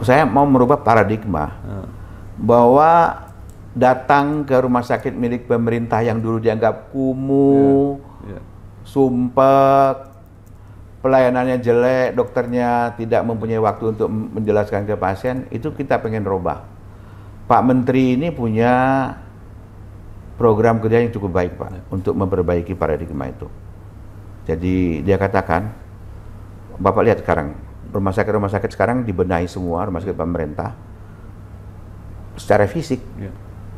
Saya mau merubah paradigma bahwa datang ke rumah sakit milik pemerintah yang dulu dianggap kumuh, sumpek, pelayanannya jelek, dokternya tidak mempunyai waktu untuk menjelaskan ke pasien, itu kita pengen robah. Pak Menteri ini punya program kerja yang cukup baik, Pak, untuk memperbaiki paradigma itu. Jadi dia katakan, Bapak lihat sekarang, rumah sakit sekarang dibenahi semua, rumah sakit pemerintah, secara fisik,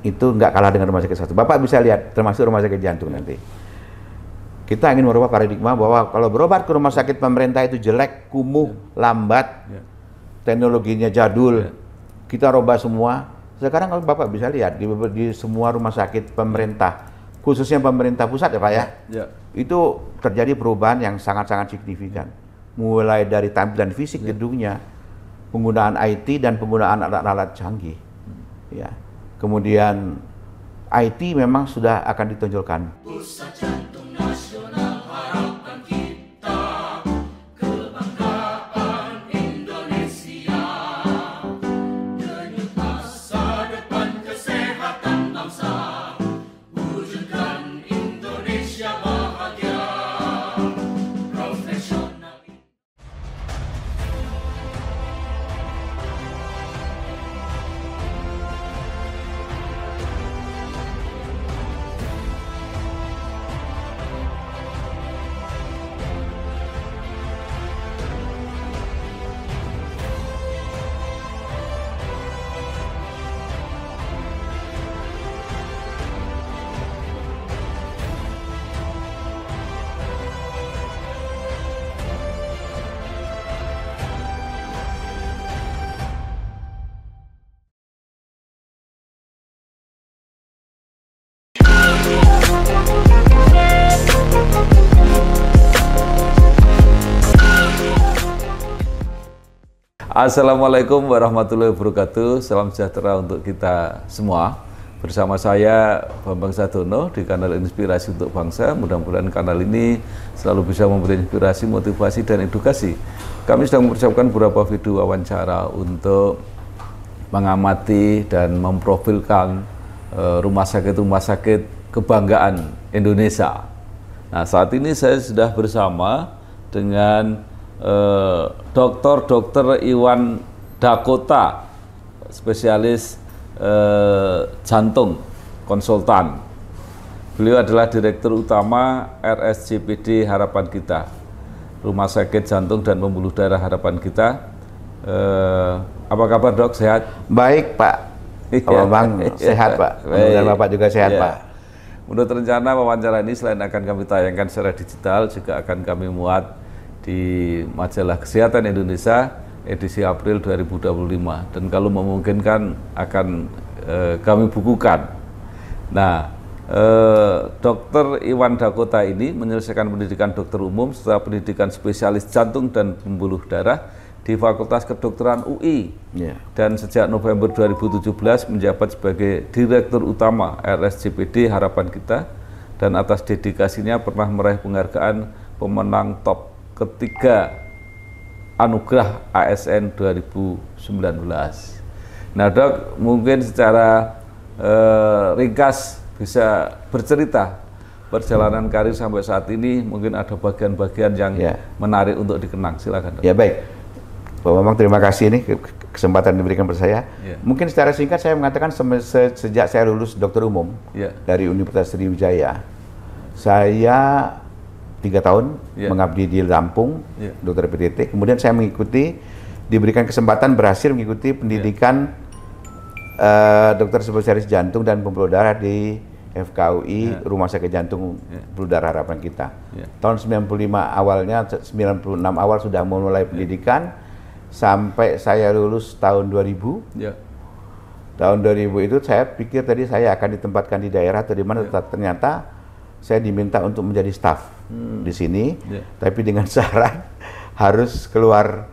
itu nggak kalah dengan rumah sakit satu. Bapak bisa lihat, termasuk rumah sakit jantung nanti. Kita ingin merubah paradigma bahwa kalau berobat ke rumah sakit pemerintah itu jelek, kumuh, lambat, teknologinya jadul, kita robah semua. Sekarang kalau Bapak bisa lihat di semua rumah sakit pemerintah, khususnya pemerintah pusat ya Pak ya, itu terjadi perubahan yang sangat-sangat signifikan. Mulai dari tampilan fisik gedungnya, penggunaan IT dan penggunaan alat-alat canggih. Ya. Kemudian IT memang sudah akan ditonjolkan. Pusat Jantung Nasional harapan kita, kebanggaan Indonesia, denyut masa depan kesehatan bangsa, wujudkan Indonesia bahagia, profesional. Assalamualaikum warahmatullahi wabarakatuh. Salam sejahtera untuk kita semua. Bersama saya Bambang Sadono di kanal Inspirasi untuk Bangsa. Mudah-mudahan kanal ini selalu bisa memberi inspirasi, motivasi, dan edukasi. Kami sedang mempersiapkan beberapa video wawancara untuk mengamati dan memprofilkan rumah sakit kebanggaan Indonesia. Nah, saat ini saya sudah bersama dengan Dr. Iwan Dakota, spesialis jantung, konsultan. Beliau adalah Direktur Utama RSJPD Harapan Kita, Rumah Sakit Jantung dan Pembuluh Darah Harapan Kita. Apa kabar Dok? Sehat? Baik Pak. Kalau Bang sehat Pak. Dan Bapak juga sehat Pak. Menurut rencana wawancara ini selain akan kami tayangkan secara digital, juga akan kami muat di majalah Kesehatan Indonesia edisi April 2025, dan kalau memungkinkan akan kami bukukan. Nah, Dr. Iwan Dakota ini menyelesaikan pendidikan dokter umum setelah pendidikan spesialis jantung dan pembuluh darah di Fakultas Kedokteran UI, dan sejak November 2017 menjabat sebagai Direktur Utama RSJPD Harapan Kita, dan atas dedikasinya pernah meraih penghargaan pemenang top ketiga Anugerah ASN 2019. Nah Dok, mungkin secara ringkas bisa bercerita perjalanan karir sampai saat ini, mungkin ada bagian-bagian yang menarik untuk dikenang. Silakan Dok. Ya baik, Pak Bambang, terima kasih ini kesempatan diberikan kepada saya. Mungkin secara singkat saya mengatakan sejak saya lulus dokter umum dari Universitas Sriwijaya, saya 3 tahun mengabdi di Lampung, dokter PTT. Kemudian saya diberikan kesempatan berhasil mengikuti pendidikan dokter spesialis jantung dan pembuluh darah di FKUI, Rumah Sakit Jantung Pembuluh Darah Harapan Kita. Tahun 95 awalnya, 96 awal sudah mulai pendidikan, sampai saya lulus tahun 2000. Tahun 2000 itu saya pikir tadi saya akan ditempatkan di daerah atau di mana, ternyata saya diminta untuk menjadi staf di sini, tapi dengan syarat harus keluar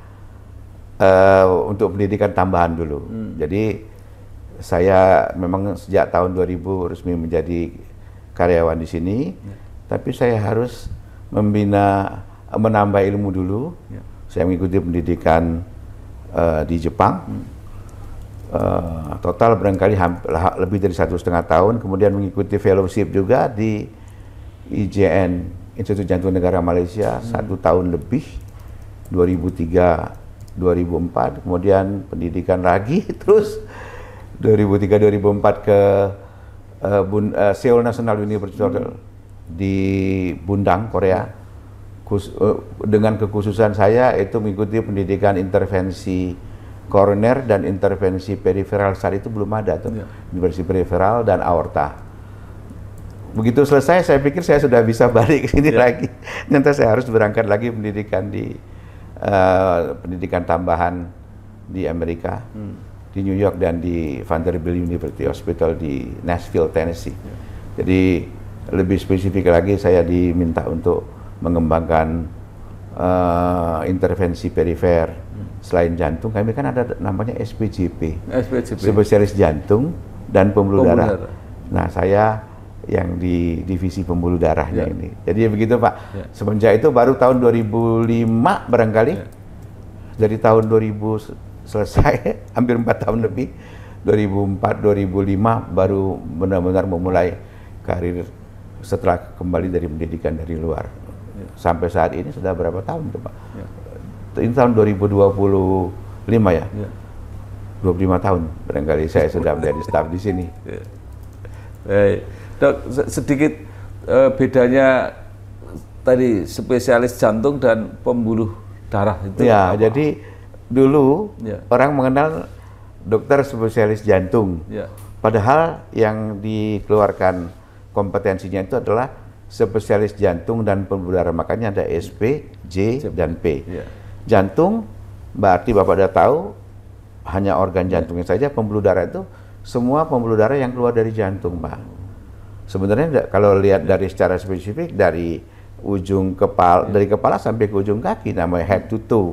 untuk pendidikan tambahan dulu. Jadi saya memang sejak tahun 2000 resmi menjadi karyawan di sini, tapi saya harus menambah ilmu dulu. Saya mengikuti pendidikan di Jepang. Total barangkali lebih dari 1,5 tahun, kemudian mengikuti fellowship juga di IJN, Institut Jantung Negara Malaysia, 1 tahun lebih, 2003-2004, kemudian pendidikan lagi, terus 2003-2004 ke Seoul National University di Bundang, Korea. Dengan kekhususan saya itu mengikuti pendidikan intervensi koroner dan intervensi periferal. Saat itu belum ada tuh, intervensi periferal dan aorta. Begitu selesai, saya pikir saya sudah bisa balik ke sini lagi. Ternyata saya harus berangkat lagi pendidikan di pendidikan tambahan di Amerika, di New York dan di Vanderbilt University Hospital di Nashville, Tennessee. Jadi lebih spesifik lagi saya diminta untuk mengembangkan intervensi perifer. Selain jantung, kami kan ada namanya SPJP, spesialis jantung dan pembuluh darah. Nah, saya yang di divisi pembuluh darahnya ini. Jadi begitu Pak. Semenjak itu baru tahun 2005 barangkali, dari tahun 2000 selesai, hampir 4 tahun lebih, 2004-2005 baru benar-benar memulai karir setelah kembali dari pendidikan dari luar. Sampai saat ini sudah berapa tahun tuh Pak? Ini tahun 2025 ya? 25 tahun barangkali saya sudah menjadi staf di sini. Baik. Dok, sedikit bedanya tadi spesialis jantung dan pembuluh darah itu ya, apa? Jadi dulu orang mengenal dokter spesialis jantung. Padahal yang dikeluarkan kompetensinya itu adalah spesialis jantung dan pembuluh darah. Makanya ada SP, J, dan P. Jantung berarti Bapak udah tahu hanya organ jantungnya saja. Pembuluh darah itu semua pembuluh darah yang keluar dari jantung, Pak. Sebenarnya kalau lihat dari secara spesifik dari ujung kepala, dari kepala sampai ke ujung kaki, namanya head to toe.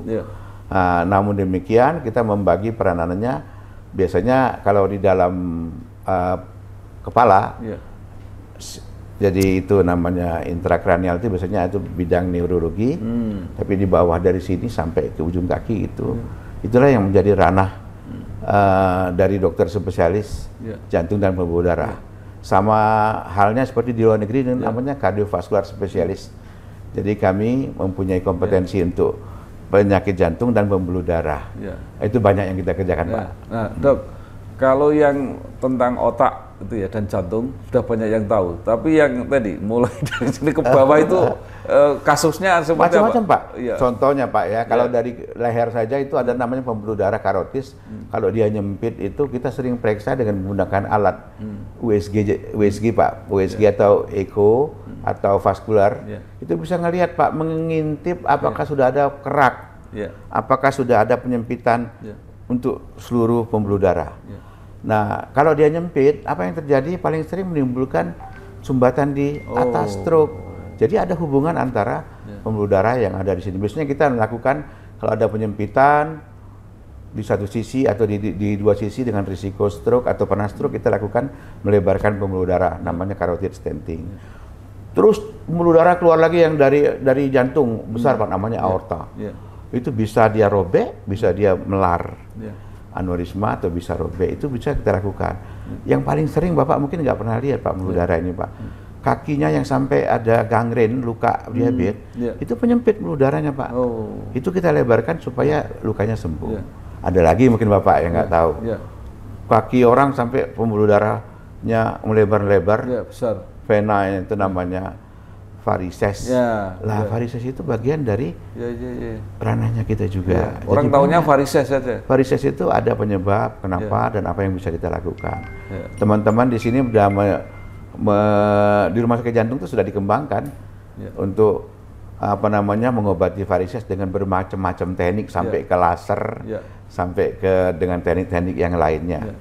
Namun demikian kita membagi peranannya biasanya kalau di dalam kepala. Jadi itu namanya intrakranial, itu biasanya itu bidang neurologi, tapi di bawah dari sini sampai ke ujung kaki itu, itulah yang menjadi ranah dari dokter spesialis jantung dan pembuluh darah. Sama halnya seperti di luar negeri namanya kardiovaskular spesialis. Jadi kami mempunyai kompetensi untuk penyakit jantung dan pembuluh darah. Itu banyak yang kita kerjakan, Pak. Nah, Dok, kalau yang tentang otak itu ya dan jantung sudah banyak yang tahu, tapi yang tadi mulai dari sini ke bawah itu kasusnya seperti macam-macam Pak. Contohnya Pak ya, kalau dari leher saja itu ada namanya pembuluh darah karotis. Kalau dia nyempit itu kita sering periksa dengan menggunakan alat USG Pak, USG atau echo atau vaskular. Itu bisa ngelihat Pak, mengintip apakah sudah ada kerak, apakah sudah ada penyempitan untuk seluruh pembuluh darah. Nah, kalau dia nyempit, apa yang terjadi paling sering menimbulkan sumbatan di atas stroke. Jadi ada hubungan antara pembuluh darah yang ada di sini. Biasanya kita melakukan kalau ada penyempitan di satu sisi atau di dua sisi dengan risiko stroke atau pernah stroke, kita lakukan melebarkan pembuluh darah, namanya carotid stenting. Terus pembuluh darah keluar lagi yang dari jantung besar Pak, namanya aorta. Itu bisa dia robek, bisa dia melar. Aneurisma atau bisa robek, itu bisa kita lakukan. Yang paling sering Bapak mungkin nggak pernah lihat Pak pembuluh darah ini Pak. Kakinya yang sampai ada gangren, luka diabetes, itu penyempit pembuluh darahnya Pak. Itu kita lebarkan supaya lukanya sembuh. Ada lagi mungkin Bapak yang nggak tahu. Kaki orang sampai pembuluh darahnya melebar-lebar, besar. Vena itu namanya varises. Varises itu bagian dari ranahnya kita juga. Orang tahunya varises saja. Varises itu ada penyebab kenapa dan apa yang bisa kita lakukan. Teman-teman di sini sudah di rumah sakit jantung itu sudah dikembangkan untuk mengobati varises dengan bermacam-macam teknik sampai ke laser, sampai ke dengan teknik-teknik yang lainnya.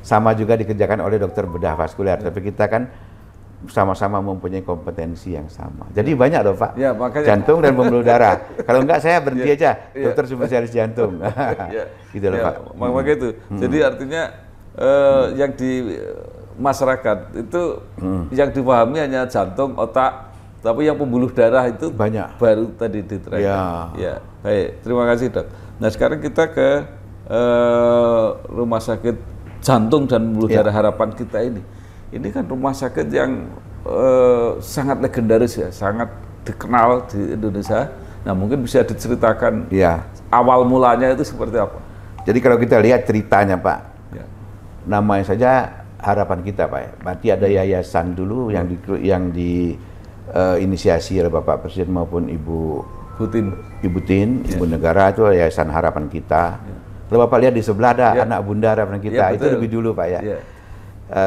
Sama juga dikerjakan oleh dokter bedah vaskuler, tapi kita kan sama-sama mempunyai kompetensi yang sama. Jadi banyak loh Pak, jantung dan pembuluh darah. Kalau enggak saya berhenti aja, dokter spesialis jantung. Gitu loh Pak. Makanya itu. Jadi artinya yang di masyarakat itu yang dipahami hanya jantung, otak, tapi yang pembuluh darah itu banyak. Baru tadi diterangkan. Baik, terima kasih Dok. Nah sekarang kita ke rumah sakit jantung dan pembuluh darah harapan kita ini kan rumah sakit yang sangat legendaris ya, sangat dikenal di Indonesia. Nah mungkin bisa diceritakan awal mulanya itu seperti apa? Jadi kalau kita lihat ceritanya Pak, namanya saja harapan kita Pak. Berarti ada yayasan dulu yang inisiasi oleh Bapak Presiden maupun Ibu Tin, Ibu Negara, itu yayasan harapan kita. Kalau Bapak lihat di sebelah ada anak bunda harapan kita, itu lebih dulu Pak ya.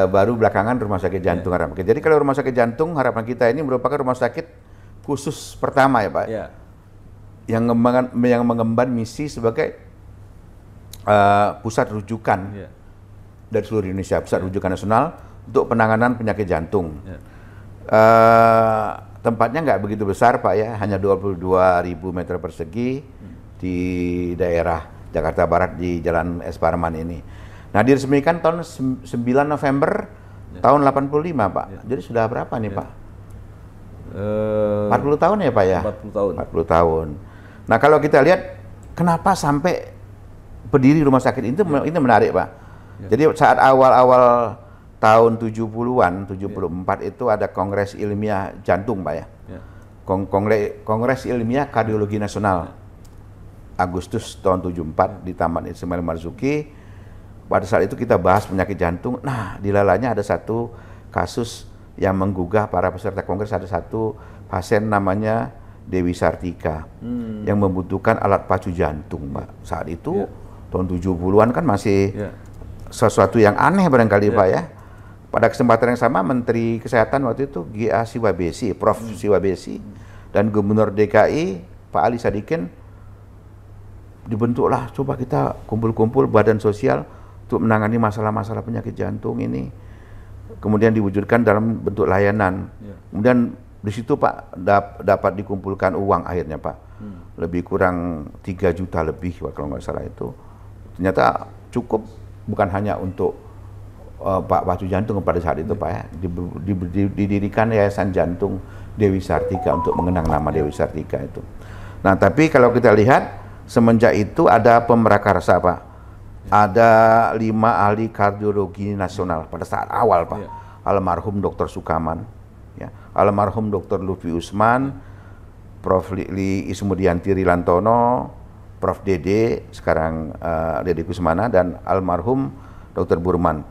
Baru belakangan rumah sakit jantung harapan kita. Jadi kalau rumah sakit jantung harapan kita ini merupakan rumah sakit khusus pertama ya Pak, yang mengemban misi sebagai pusat rujukan dari seluruh Indonesia, pusat rujukan nasional untuk penanganan penyakit jantung. Tempatnya nggak begitu besar Pak ya, hanya 22.000 meter persegi di daerah Jakarta Barat di Jalan Es Parman ini. Nah diresmikan tahun 9 November tahun 85 Pak. Jadi sudah berapa nih Pak? 40 tahun ya Pak ya? 40 tahun. 40 tahun. Nah kalau kita lihat kenapa sampai berdiri rumah sakit itu, ini menarik Pak. Jadi saat awal-awal tahun 70-an, 74 itu ada Kongres Ilmiah Jantung Pak ya. Kongres Ilmiah Kardiologi Nasional. Agustus tahun 74 di Taman Ismail Marzuki. Pada saat itu kita bahas penyakit jantung. Nah, di lalanya ada satu kasus yang menggugah para peserta kongres. Ada satu pasien namanya Dewi Sartika yang membutuhkan alat pacu jantung, Pak. Saat itu tahun 70-an kan masih sesuatu yang aneh barangkali, Pak ya. Pada kesempatan yang sama Menteri Kesehatan waktu itu G.A. Siwabesi, Prof. Siwabesi, dan Gubernur DKI Pak Ali Sadikin, dibentuklah, coba kita kumpul-kumpul badan sosial untuk menangani masalah-masalah penyakit jantung ini. Kemudian diwujudkan dalam bentuk layanan. Kemudian di situ Pak dapat dikumpulkan uang akhirnya Pak. Lebih kurang 3 juta lebih kalau nggak salah itu. Ternyata cukup bukan hanya untuk Pak pacu jantung pada saat itu Pak ya. Didirikan Yayasan Jantung Dewi Sartika untuk mengenang nama Dewi Sartika itu. Nah tapi kalau kita lihat semenjak itu ada pemrakarsa Pak, ada 5 ahli kardiologi nasional pada saat awal Pak, almarhum Dr. Sukaman, ya, almarhum Dr. Lutfi Usman, Prof. Li Ismudianti Rilantono, Prof. Dede, sekarang Dede Kusmana, dan almarhum Dr. Burman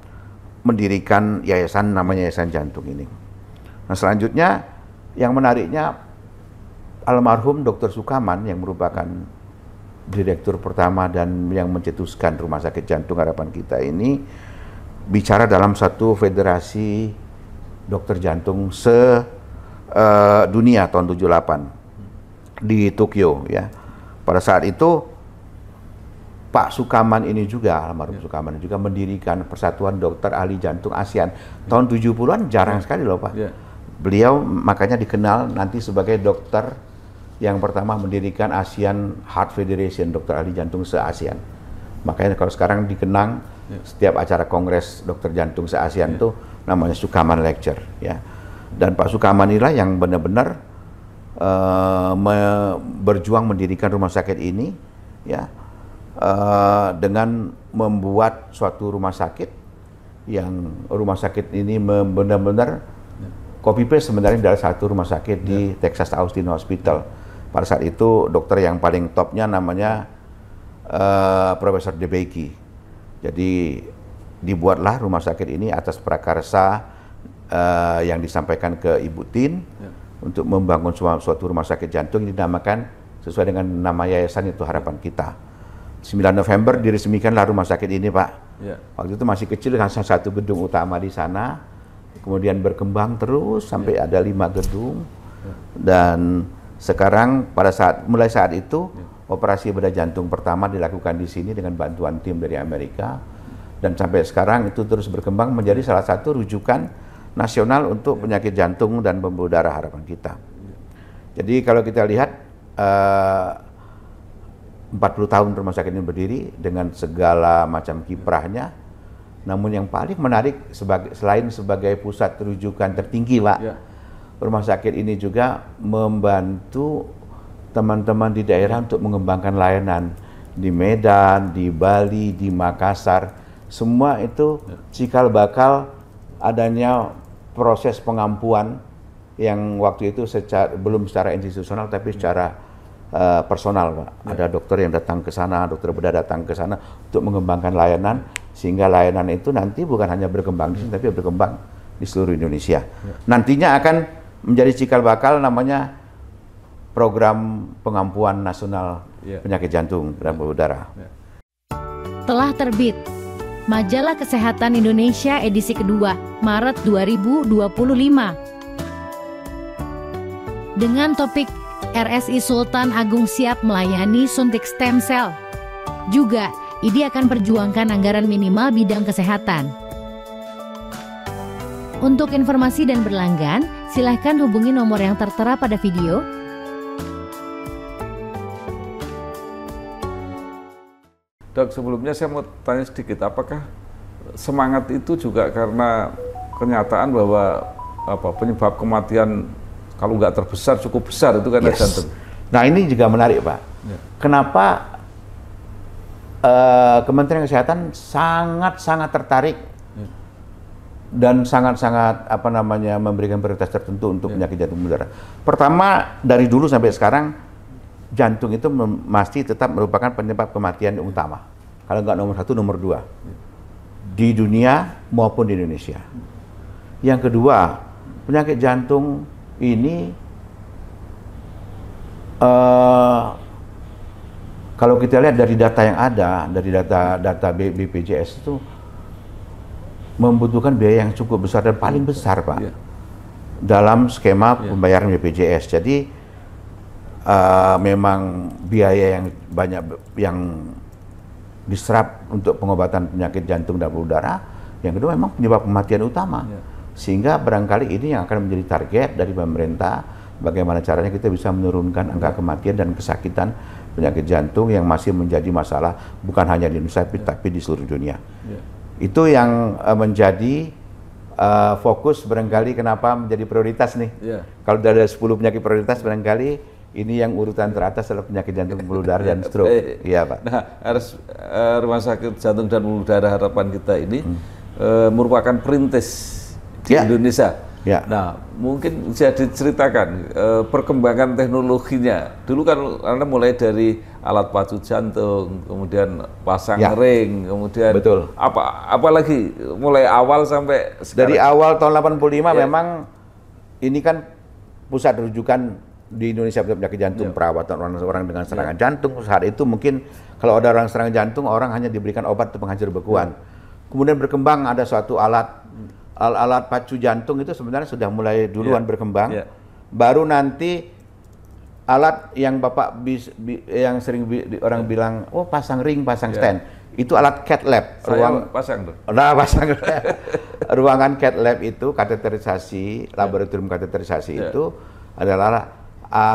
mendirikan yayasan namanya Yayasan Jantung ini. Nah selanjutnya yang menariknya almarhum Dr. Sukaman yang merupakan direktur pertama dan yang mencetuskan Rumah Sakit Jantung Harapan Kita ini bicara dalam satu federasi dokter jantung sedunia tahun 78 di Tokyo ya. Pada saat itu Pak Sukaman ini juga, almarhum Sukaman juga mendirikan Persatuan Dokter Ahli Jantung ASEAN. Tahun 70-an jarang sekali loh Pak. Beliau makanya dikenal nanti sebagai dokter yang pertama mendirikan ASEAN Heart Federation, dokter ahli jantung se-ASEAN. Makanya kalau sekarang dikenang setiap acara kongres dokter jantung se-ASEAN itu namanya Sukaman Lecture ya. Dan Pak Sukaman inilah yang benar-benar berjuang mendirikan rumah sakit ini ya, dengan membuat suatu rumah sakit yang rumah sakit ini benar-benar copy paste sebenarnya dari satu rumah sakit di Texas Austin Hospital. Pada saat itu dokter yang paling topnya namanya Profesor DeBakey. Jadi dibuatlah rumah sakit ini atas prakarsa yang disampaikan ke Ibu Tin untuk membangun suatu rumah sakit jantung yang dinamakan sesuai dengan nama yayasan itu Harapan Kita. 9 November diresmikanlah rumah sakit ini Pak. Waktu itu masih kecil dengan satu gedung utama di sana, kemudian berkembang terus sampai ada 5 gedung, dan sekarang mulai saat itu operasi bedah jantung pertama dilakukan di sini dengan bantuan tim dari Amerika, dan sampai sekarang itu terus berkembang menjadi salah satu rujukan nasional untuk penyakit jantung dan pembuluh darah Harapan Kita. Jadi kalau kita lihat 40 tahun rumah sakit ini berdiri dengan segala macam kiprahnya, namun yang paling menarik selain sebagai pusat rujukan tertinggi Pak, rumah sakit ini juga membantu teman-teman di daerah untuk mengembangkan layanan. di Medan, di Bali, di Makassar, semua itu cikal bakal adanya proses pengampuan yang waktu itu belum secara institusional tapi secara personal, Pak. Ada dokter yang datang ke sana, dokter bedah datang ke sana untuk mengembangkan layanan, sehingga layanan itu nanti bukan hanya berkembang di sini tapi berkembang di seluruh Indonesia. Nantinya akan menjadi cikal bakal namanya program pengampuan nasional penyakit jantung dan pembuluh darah. Telah terbit Majalah Kesehatan Indonesia edisi kedua, Maret 2025. Dengan topik RSI Sultan Agung siap melayani suntik stem cell. Juga, IDI akan perjuangkan anggaran minimal bidang kesehatan. Untuk informasi dan berlanggan, silahkan hubungi nomor yang tertera pada video. Dok, sebelumnya saya mau tanya sedikit, apakah semangat itu juga karena kenyataan bahwa penyebab kematian kalau nggak terbesar cukup besar itu karena jantung? Nah ini juga menarik, Pak. Kenapa Kementerian Kesehatan sangat-sangat tertarik dan sangat-sangat memberikan prioritas tertentu untuk penyakit jantung pembuluh darah. Pertama, dari dulu sampai sekarang jantung itu masih tetap merupakan penyebab kematian utama. Kalau nggak nomor 1, nomor 2 di dunia maupun di Indonesia. Yang kedua, penyakit jantung ini kalau kita lihat dari data yang ada, dari data BPJS itu membutuhkan biaya yang cukup besar dan paling besar, Pak, dalam skema pembayaran BPJS. Jadi memang biaya yang banyak yang diserap untuk pengobatan penyakit jantung dan pembuluh darah. Yang kedua memang penyebab kematian utama. Sehingga barangkali ini yang akan menjadi target dari pemerintah, bagaimana caranya kita bisa menurunkan angka kematian dan kesakitan penyakit jantung yang masih menjadi masalah bukan hanya di Indonesia tapi di seluruh dunia. Itu yang menjadi fokus barangkali kenapa menjadi prioritas nih. Kalau ada 10 penyakit prioritas barangkali ini yang urutan teratas adalah penyakit jantung, pembuluh darah dan stroke. Iya, Pak. Nah, Rumah Sakit Jantung dan Pembuluh Darah Harapan kita ini merupakan perintis di Indonesia. Nah, mungkin bisa diceritakan perkembangan teknologinya. Dulu kan Anda mulai dari alat pacu jantung, kemudian pasang ring, kemudian apalagi mulai awal sampai sekarang. Dari awal tahun 85 memang ini kan pusat rujukan di Indonesia penyakit jantung, perawatan orang dengan serangan jantung. Saat itu mungkin kalau ada orang serangan jantung, orang hanya diberikan obat untuk penghancur bekuan. Kemudian berkembang ada suatu alat pacu jantung itu sebenarnya sudah mulai duluan berkembang. Baru nanti alat yang Bapak yang sering orang bilang, oh pasang ring, pasang stand. Itu alat cath lab. Ruangan cath lab itu kateterisasi, laboratorium kateterisasi itu adalah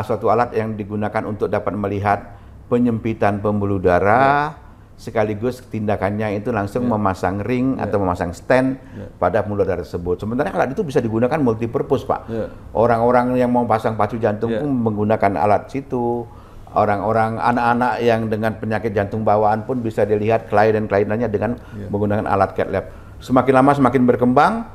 suatu alat yang digunakan untuk dapat melihat penyempitan pembuluh darah, sekaligus tindakannya itu langsung memasang ring atau memasang stand pada pembuluh darah tersebut. Sementara alat itu bisa digunakan multipurpose, Pak. Orang-orang yang mau pasang pacu jantung pun menggunakan alat situ. Orang-orang anak-anak yang dengan penyakit jantung bawaan pun bisa dilihat kelainan-kelainannya dengan menggunakan alat cath lab. Semakin lama semakin berkembang,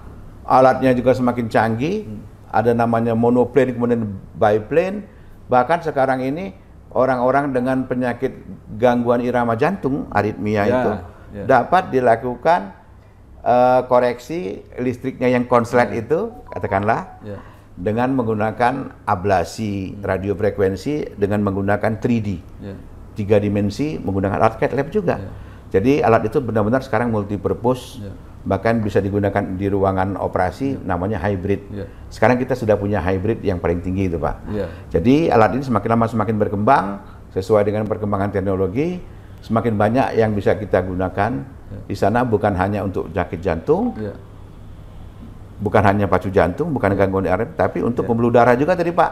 alatnya juga semakin canggih. Ada namanya monoplane, kemudian biplane. Bahkan sekarang ini orang-orang dengan penyakit gangguan irama jantung, aritmia itu dapat dilakukan koreksi listriknya yang konslet itu, katakanlah, dengan menggunakan ablasi radiofrekuensi dengan menggunakan 3D, 3 dimensi menggunakan alat cath lab juga. Jadi alat itu benar-benar sekarang multipurpose, bahkan bisa digunakan di ruangan operasi, namanya hybrid. Sekarang kita sudah punya hybrid yang paling tinggi itu, Pak. Jadi alat ini semakin lama semakin berkembang, sesuai dengan perkembangan teknologi, semakin banyak yang bisa kita gunakan. Di sana bukan hanya untuk sakit jantung, bukan hanya pacu jantung, bukan gangguan darah, tapi untuk pembuluh darah juga tadi, Pak.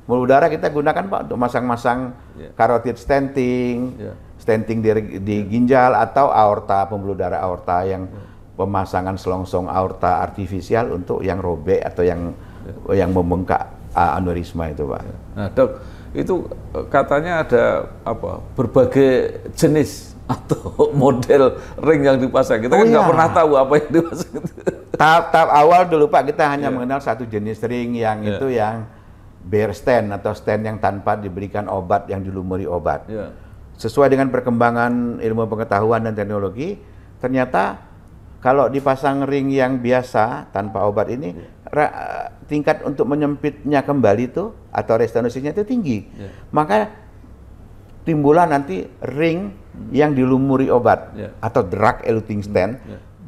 Pembuluh darah kita gunakan, Pak, untuk masang-masang carotid stenting, stenting di ginjal atau aorta, pembuluh darah aorta yang pemasangan selongsong aorta artifisial untuk yang robek atau yang membengkak aneurisma itu, Pak. Nah, Dok, Itu katanya ada berbagai jenis atau model ring yang dipasang. Kita kan nggak pernah tahu apa yang dipasang. Tahap awal dulu Pak, kita hanya mengenal satu jenis ring yang itu yang bare stand atau stand yang tanpa diberikan obat, yang dilumuri obat. Sesuai dengan perkembangan ilmu pengetahuan dan teknologi, ternyata kalau dipasang ring yang biasa tanpa obat ini, tingkat untuk menyempitnya kembali itu atau restonasinya itu tinggi. Maka timbullah nanti ring yang dilumuri obat atau drug eluting stand.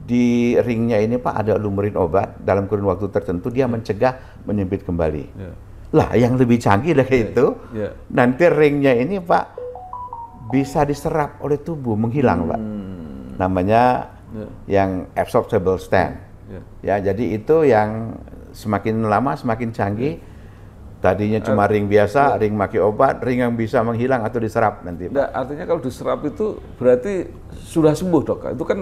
Di ringnya ini Pak ada lumurin obat, dalam kurun waktu tertentu dia mencegah menyempit kembali. Lah yang lebih canggih dari itu, nanti ringnya ini Pak bisa diserap oleh tubuh, menghilang Pak. Namanya yang absorbable stand. Ya, jadi itu yang semakin lama semakin canggih. Tadinya cuma ring biasa, ring pakai obat, ring yang bisa menghilang atau diserap nanti. Nah, artinya kalau diserap itu berarti sudah sembuh Dok. Itu kan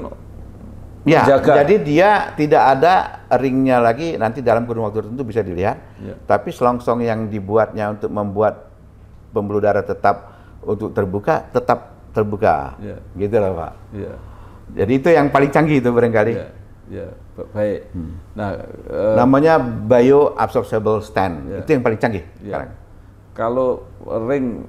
jadi dia tidak ada ringnya lagi, nanti dalam kurun waktu tertentu bisa dilihat. Tapi selongsong yang dibuatnya untuk membuat pembuluh darah tetap untuk terbuka, tetap terbuka. Gitu loh Pak. Jadi itu yang paling canggih itu barangkali. Baik. Nah, namanya bioabsorbable stand. Itu yang paling canggih sekarang. Kalau ring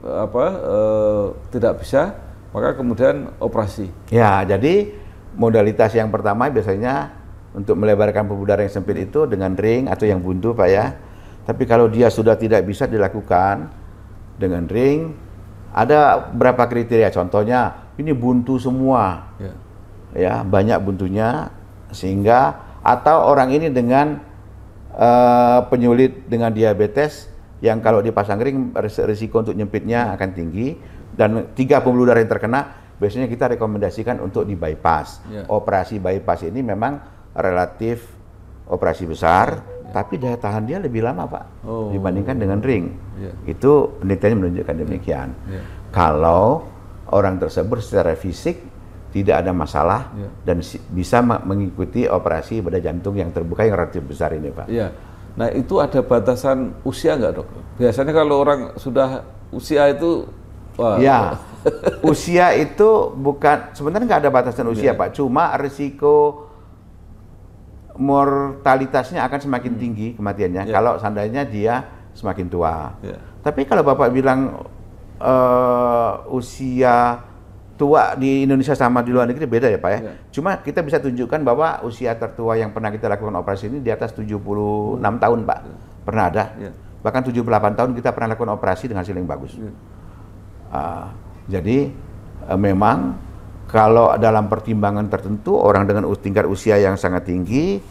tidak bisa, maka kemudian operasi. Ya, jadi modalitas yang pertama biasanya untuk melebarkan pembuluh darah yang sempit itu dengan ring atau yang buntu Pak ya. Tapi kalau dia sudah tidak bisa dilakukan dengan ring, ada beberapa kriteria. Contohnya ini buntu semua, ya banyak buntunya, sehingga atau orang ini dengan penyulit dengan diabetes yang kalau dipasang ring risiko untuk nyempitnya akan tinggi, dan 3 pembuluh darah yang terkena biasanya kita rekomendasikan untuk di bypass. Operasi bypass ini memang relatif operasi besar, tapi daya tahan dia lebih lama Pak dibandingkan dengan ring. Itu penelitiannya menunjukkan demikian. Kalau orang tersebut secara fisik tidak ada masalah dan bisa mengikuti operasi bedah jantung yang terbuka yang relatif besar ini Pak. Nah itu ada batasan usia nggak Dok? Biasanya kalau orang sudah usia itu usia itu bukan, sebenarnya nggak ada batasan usia Pak, cuma risiko mortalitasnya akan semakin tinggi kematiannya kalau seandainya dia semakin tua. Tapi kalau Bapak bilang usia tua di Indonesia sama di luar negeri beda ya Pak ya. Cuma kita bisa tunjukkan bahwa usia tertua yang pernah kita lakukan operasi ini di atas 76 tahun Pak. Pernah ada. Bahkan 78 tahun kita pernah lakukan operasi dengan hasil yang bagus. Jadi memang kalau dalam pertimbangan tertentu orang dengan tingkat usia yang sangat tinggi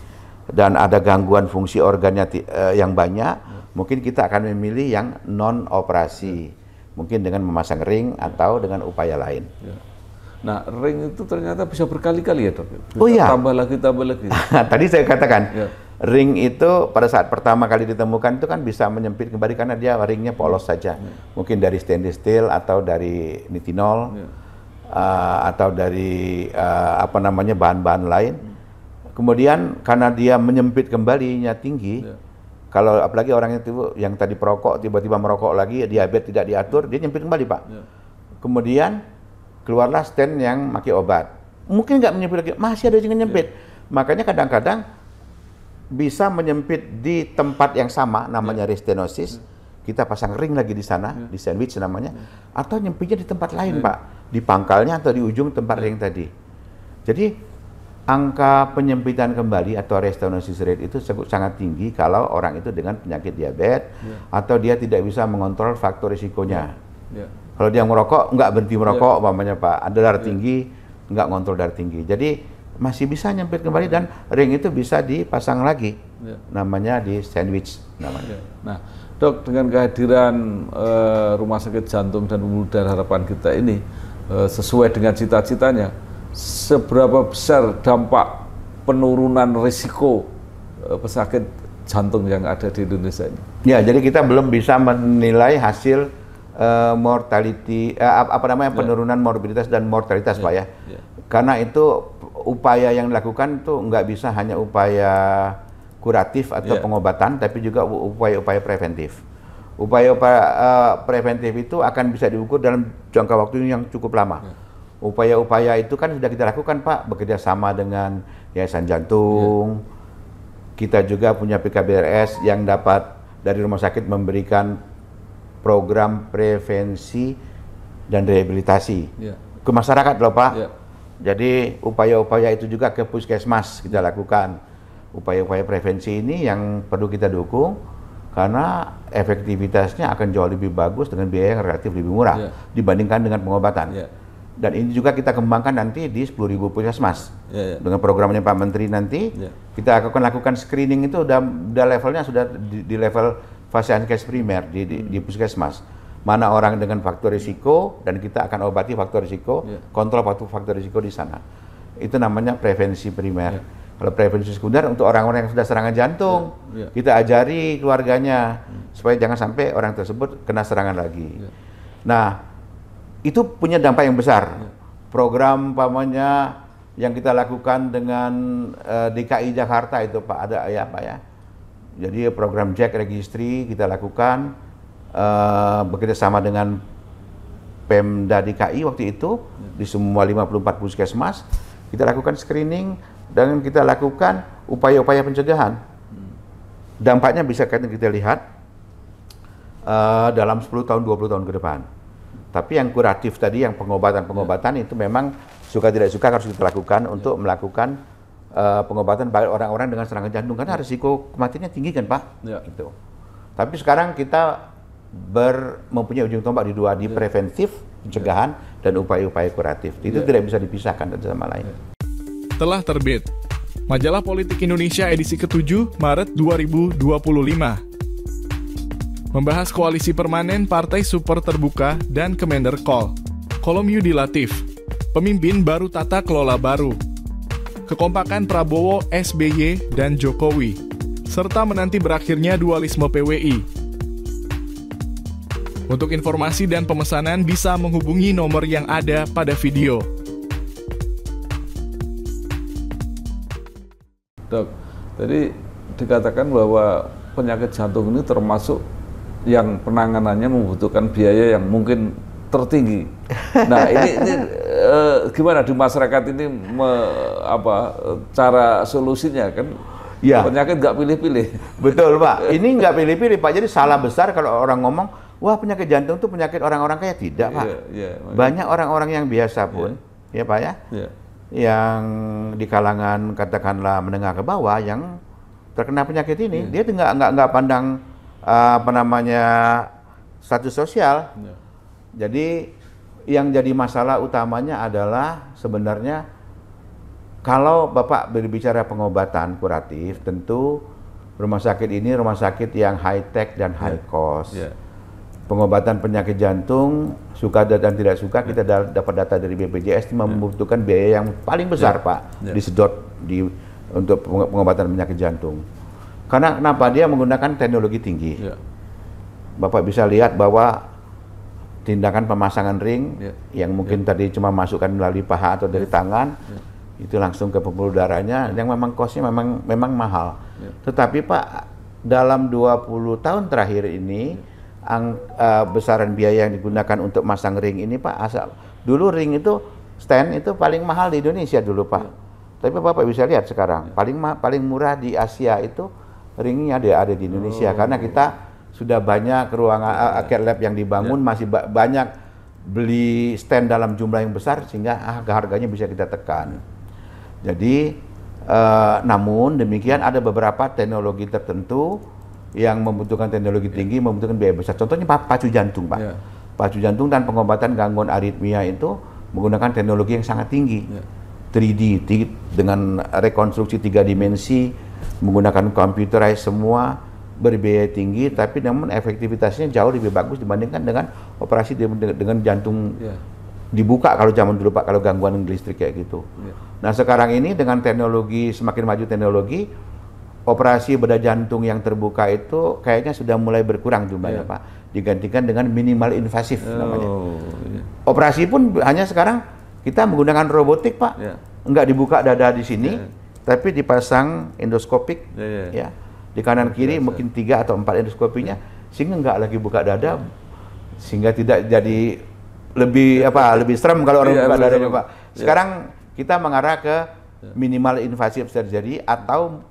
dan ada gangguan fungsi organnya yang banyak, mungkin kita akan memilih yang non operasi, mungkin dengan memasang ring atau dengan upaya lain. Nah, ring itu ternyata bisa berkali-kali ya Dok? Bisa tambah lagi. Tadi saya katakan, ring itu pada saat pertama kali ditemukan itu kan bisa menyempit kembali karena dia ringnya polos saja. Mungkin dari stainless steel atau dari nitinol atau dari bahan-bahan lain. Kemudian karena dia menyempit kembalinya tinggi, kalau apalagi orang itu yang tadi perokok tiba-tiba merokok lagi, diabetes tidak diatur, dia nyempit kembali Pak. Kemudian keluarlah stand yang pakai obat. Mungkin nggak menyempit lagi, masih ada yang nyempit. Makanya kadang-kadang bisa menyempit di tempat yang sama, namanya restenosis. Kita pasang ring lagi di sana, di sandwich namanya, atau nyempitnya di tempat lain Pak, di pangkalnya atau di ujung tempat ring tadi. Jadi angka penyempitan kembali atau restenosis rate itu sangat tinggi kalau orang itu dengan penyakit diabetes atau dia tidak bisa mengontrol faktor risikonya. Kalau dia merokok, nggak berhenti merokok, umpamanya Pak, ada darah tinggi, nggak ngontrol darah tinggi. Jadi masih bisa nyempit kembali dan ring itu bisa dipasang lagi, namanya di sandwich namanya. Nah, Dok, dengan kehadiran Rumah Sakit Jantung dan Pembuluh Darah Harapan kita ini sesuai dengan cita-citanya, seberapa besar dampak penurunan risiko pesakit jantung yang ada di Indonesia ini? Ya, jadi kita belum bisa menilai hasil mortality, penurunan morbiditas dan mortalitas Pak ya. Karena itu upaya yang dilakukan tuh nggak bisa hanya upaya kuratif atau pengobatan, tapi juga upaya-upaya preventif. Upaya-upaya preventif itu akan bisa diukur dalam jangka waktu yang cukup lama. Upaya-upaya itu kan sudah kita lakukan Pak, bekerja sama dengan Yayasan Jantung. Kita juga punya PKBRS yang dapat dari rumah sakit memberikan program prevensi dan rehabilitasi ke masyarakat loh Pak. Jadi upaya-upaya itu juga ke puskesmas kita lakukan. Upaya-upaya prevensi ini yang perlu kita dukung karena efektivitasnya akan jauh lebih bagus dengan biaya yang relatif lebih murah dibandingkan dengan pengobatan. Dan ini juga kita kembangkan nanti di 10.000 puskesmas. Dengan programnya Pak Menteri nanti, kita akan lakukan screening itu udah levelnya sudah di level vaskes primer di puskesmas. Mana orang dengan faktor risiko dan kita akan obati faktor risiko, kontrol faktor risiko di sana. Itu namanya prevensi primer. Kalau prevensi sekunder untuk orang-orang yang sudah serangan jantung, kita ajari keluarganya supaya jangan sampai orang tersebut kena serangan lagi. Nah, itu punya dampak yang besar. Program umpamanya yang kita lakukan dengan DKI Jakarta itu Pak, ada ya Pak ya. Jadi program Jack Registry kita lakukan bekerja sama dengan Pemda DKI waktu itu di semua 54 puskesmas. Kita lakukan screening dan kita lakukan upaya-upaya pencegahan. Dampaknya bisa kita lihat dalam 10 tahun, 20 tahun ke depan. Tapi yang kuratif tadi, yang pengobatan-pengobatan itu memang suka tidak suka harus kita lakukan untuk melakukan pengobatan bagi orang-orang dengan serangan jantung. Karena risiko kematiannya tinggi kan Pak? Gitu. Tapi sekarang kita mempunyai ujung tombak di dua, di preventif, pencegahan, dan upaya-upaya kuratif. Itu tidak bisa dipisahkan satu sama lain. Telah terbit Majalah Politik Indonesia edisi ke-7 Maret 2025. Membahas koalisi permanen Partai Super Terbuka dan Kemenderkol. Kolom Yudi Latif. Pemimpin baru tata kelola baru. Kekompakan Prabowo, SBY, dan Jokowi. Serta menanti berakhirnya dualisme PWI. Untuk informasi dan pemesanan bisa menghubungi nomor yang ada pada video. Dok, tadi dikatakan bahwa penyakit jantung ini termasuk yang penanganannya membutuhkan biaya yang mungkin tertinggi. Nah, ini gimana di masyarakat ini cara solusinya kan? Penyakit nggak pilih-pilih. Betul Pak, ini nggak pilih-pilih Pak. Jadi salah besar kalau orang ngomong, wah penyakit jantung itu penyakit orang-orang kaya. Tidak Pak. Banyak orang-orang yang biasa pun, ya Pak ya. Yang di kalangan katakanlah menengah ke bawah yang terkena penyakit ini, dia nggak pandang status sosial. Jadi yang jadi masalah utamanya adalah sebenarnya kalau Bapak berbicara pengobatan kuratif, tentu rumah sakit ini rumah sakit yang high tech dan high cost. Pengobatan penyakit jantung, suka dan tidak suka, kita dapat data dari BPJS membutuhkan biaya yang paling besar Pak, disedot untuk pengobatan penyakit jantung. Karena kenapa? Dia menggunakan teknologi tinggi. Bapak bisa lihat bahwa tindakan pemasangan ring yang mungkin tadi cuma masukkan melalui paha atau dari tangan, itu langsung ke pembuluh darahnya, yang memang costnya memang mahal. Tetapi Pak, dalam 20 tahun terakhir ini, besaran biaya yang digunakan untuk masang ring ini Pak, dulu ring itu stand itu paling mahal di Indonesia dulu Pak. Tapi Bapak bisa lihat sekarang paling murah di Asia itu ringnya ada di Indonesia, karena kita sudah banyak ruangan care lab yang dibangun, masih banyak beli stand dalam jumlah yang besar sehingga harganya bisa kita tekan. Jadi namun demikian ada beberapa teknologi tertentu yang membutuhkan teknologi tinggi, membutuhkan biaya besar. Contohnya pacu jantung, Pak. Pacu jantung dan pengobatan gangguan aritmia itu menggunakan teknologi yang sangat tinggi. 3D, dengan rekonstruksi 3 dimensi, menggunakan computerized semua, berbiaya tinggi, tapi namun efektivitasnya jauh lebih bagus dibandingkan dengan operasi dengan jantung dibuka kalau zaman dulu Pak, kalau gangguan listrik kayak gitu. Nah sekarang ini dengan teknologi, semakin maju teknologi, operasi bedah jantung yang terbuka itu kayaknya sudah mulai berkurang jumlahnya Pak, digantikan dengan minimal invasif namanya. Operasi pun hanya sekarang kita menggunakan robotik Pak, enggak dibuka dada di sini, tapi dipasang endoskopik, ya di kanan kiri mungkin 3 atau 4 endoskopinya, sehingga nggak lagi buka dada, sehingga tidak jadi lebih serem kalau orang buka dadanya Pak. Sekarang kita mengarah ke minimal invasive surgery atau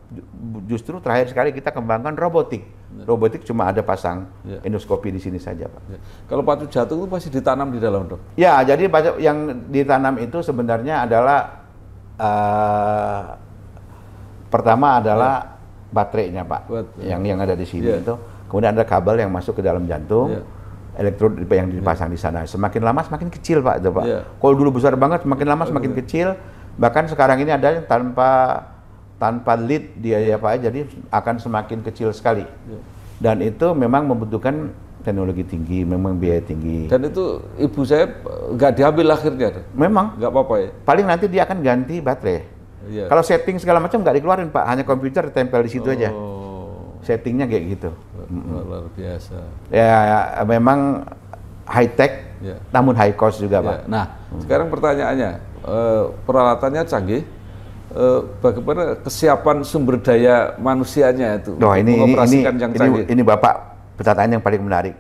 justru terakhir sekali kita kembangkan robotik. Robotik cuma ada pasang endoskopi di sini saja Pak. Kalau pacu jantung itu pasti ditanam di dalam dok? Ya, jadi yang ditanam itu sebenarnya adalah pertama adalah baterainya Pak, yang ada di sini itu. Kemudian ada kabel yang masuk ke dalam jantung, elektrod yang dipasang di sana. Semakin lama semakin kecil Pak, itu Pak. Kalau dulu besar banget, semakin lama semakin kecil. Bahkan sekarang ini ada yang tanpa lead dia jadi akan semakin kecil sekali. Dan itu memang membutuhkan teknologi tinggi, memang biaya tinggi. Dan itu ibu saya nggak diambil akhirnya? Memang. Nggak apa-apa ya? Paling nanti dia akan ganti baterai. Kalau setting segala macam nggak dikeluarin Pak, hanya komputer ditempel di situ aja. Settingnya kayak gitu. Luar biasa. Ya memang high tech, namun high cost juga Pak. Nah, sekarang pertanyaannya, peralatannya canggih. Bagaimana kesiapan sumber daya manusianya itu mengoperasikan yang canggih? Ini Bapak pertanyaan yang paling menarik.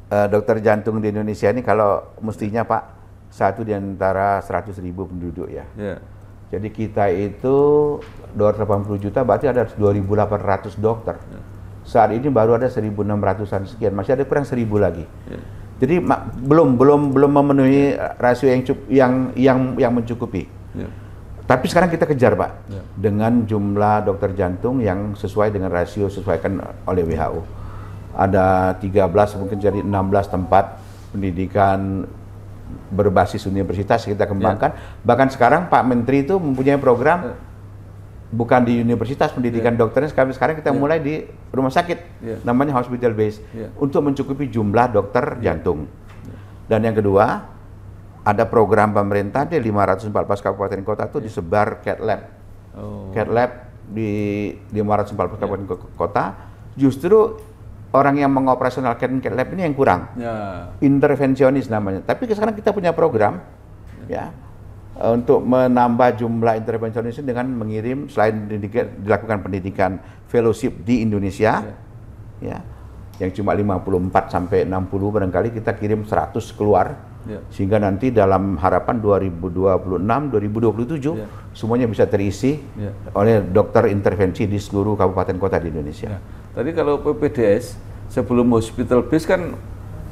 Dokter jantung di Indonesia ini kalau mestinya Pak satu di antara 100.000 penduduk ya. Jadi kita itu 280 juta, berarti ada 2.800 dokter. Saat ini baru ada 1.600-an sekian, masih ada kurang 1.000 lagi. Jadi belum memenuhi rasio yang mencukupi. Tapi sekarang kita kejar Pak, dengan jumlah dokter jantung yang sesuai dengan rasio sesuaikan oleh WHO. Ada 13 mungkin jadi 16 tempat pendidikan berbasis universitas kita kembangkan. Bahkan sekarang Pak Menteri itu mempunyai program bukan di universitas pendidikan dokternya, sekarang kita mulai di rumah sakit, namanya hospital base, untuk mencukupi jumlah dokter jantung. Dan yang kedua, ada program pemerintah di 514 kabupaten kota itu disebar CAT lab. CAT lab di 514 kabupaten kota, justru orang yang mengoperasional CAT lab ini yang kurang, intervensionis namanya. Tapi sekarang kita punya program untuk menambah jumlah intervensionis dengan mengirim, selain dilakukan pendidikan fellowship di Indonesia, yang cuma 54 sampai 60 barangkali kita kirim 100 keluar, sehingga nanti dalam harapan 2026, 2027 semuanya bisa terisi oleh dokter intervensi di seluruh kabupaten kota di Indonesia. Tadi kalau PPDS sebelum hospital base kan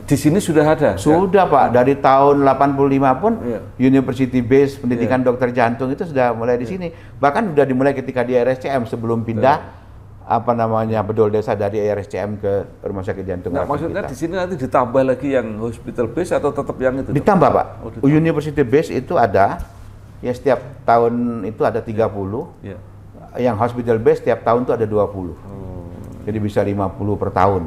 di sini sudah ada? Sudah Pak, dari tahun 85 pun university base pendidikan dokter jantung itu sudah mulai di sini. Bahkan sudah dimulai ketika di RSCM sebelum pindah bedol desa dari RSCM ke rumah sakit jantung. Nah, maksudnya di sini nanti ditambah lagi yang hospital base atau tetap yang itu? Ditambah Pak. University base itu ada, ya setiap tahun itu ada 30. Yang hospital base setiap tahun itu ada 20. Jadi bisa 50 per tahun.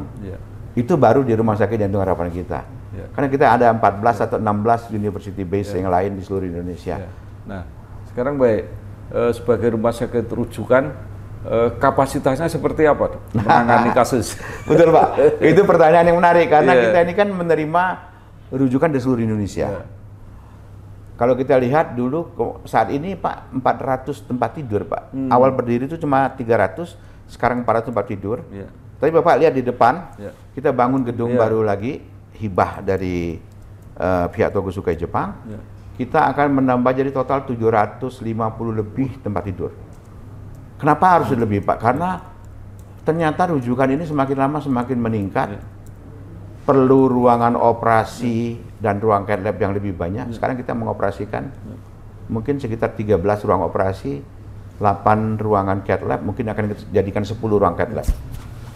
Itu baru di rumah sakit jantung harapan kita. Karena kita ada 14 atau 16 university base yang lain di seluruh Indonesia. Nah, sekarang baik, sebagai rumah sakit rujukan, kapasitasnya seperti apa menangani kasus? Betul Pak, itu pertanyaan yang menarik karena kita ini kan menerima rujukan di seluruh Indonesia. Kalau kita lihat dulu saat ini Pak 400 tempat tidur Pak. Awal berdiri itu cuma 300, sekarang 400 tempat tidur. Tapi Bapak lihat di depan, kita bangun gedung baru lagi, hibah dari pihak Tokusukai Jepang. Kita akan menambah jadi total 750 lebih tempat tidur. Kenapa harus lebih Pak? Karena ternyata rujukan ini semakin lama semakin meningkat. Perlu ruangan operasi dan ruang cath lab yang lebih banyak. Sekarang kita mengoperasikan mungkin sekitar 13 ruang operasi, 8 ruangan cath lab, mungkin akan dijadikan 10 ruang cath lab.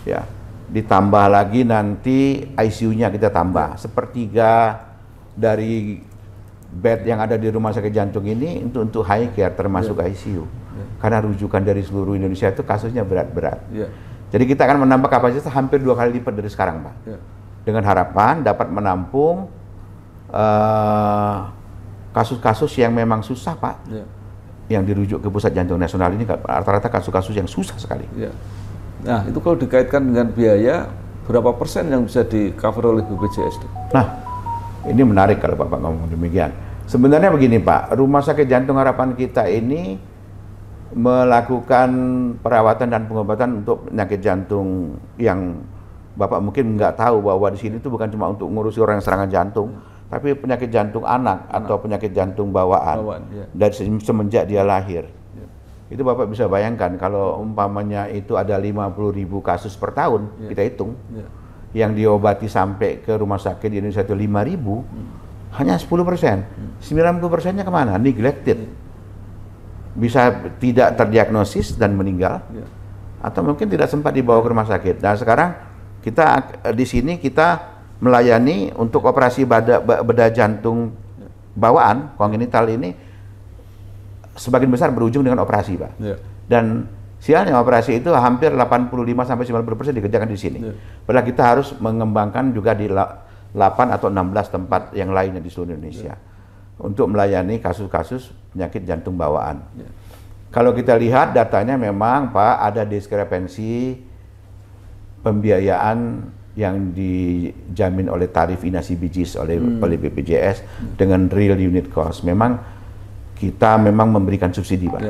Ya, ditambah lagi nanti ICU-nya kita tambah. Sepertiga dari bed yang ada di rumah sakit jantung ini untuk high care termasuk ICU. Karena rujukan dari seluruh Indonesia itu kasusnya berat-berat. Jadi kita akan menambah kapasitas hampir 2 kali lipat dari sekarang Pak. Dengan harapan dapat menampung kasus-kasus yang memang susah Pak. Yang dirujuk ke Pusat Jantung Nasional ini rata-rata kasus-kasus yang susah sekali. Nah, itu kalau dikaitkan dengan biaya, berapa persen yang bisa di-cover oleh BPJS? Nah, ini menarik kalau Bapak ngomong demikian. Sebenarnya begini Pak, Rumah Sakit Jantung Harapan kita ini melakukan perawatan dan pengobatan untuk penyakit jantung yang Bapak mungkin nggak tahu bahwa di sini itu bukan cuma untuk ngurusi orang yang serangan jantung, tapi penyakit jantung anak atau penyakit jantung bawaan dari semenjak dia lahir. Itu Bapak bisa bayangkan kalau umpamanya itu ada 50.000 kasus per tahun, kita hitung, yang diobati sampai ke rumah sakit di Indonesia itu 5.000, hanya 10%. 90%-nya kemana? Neglected. Bisa tidak terdiagnosis dan meninggal, atau mungkin tidak sempat dibawa ke rumah sakit. Nah sekarang kita di sini kita melayani untuk operasi bedah jantung bawaan kongenital ini sebagian besar berujung dengan operasi, Pak. Dan sialnya operasi itu hampir 85-90% dikerjakan di sini. Padahal kita harus mengembangkan juga di 8 atau 16 tempat yang lainnya di seluruh Indonesia untuk melayani kasus-kasus penyakit jantung bawaan. Kalau kita lihat datanya memang Pak ada diskrepensi pembiayaan yang dijamin oleh tarif inasi bijis oleh BPJS dengan real unit cost. Memang kita memberikan subsidi, Pak.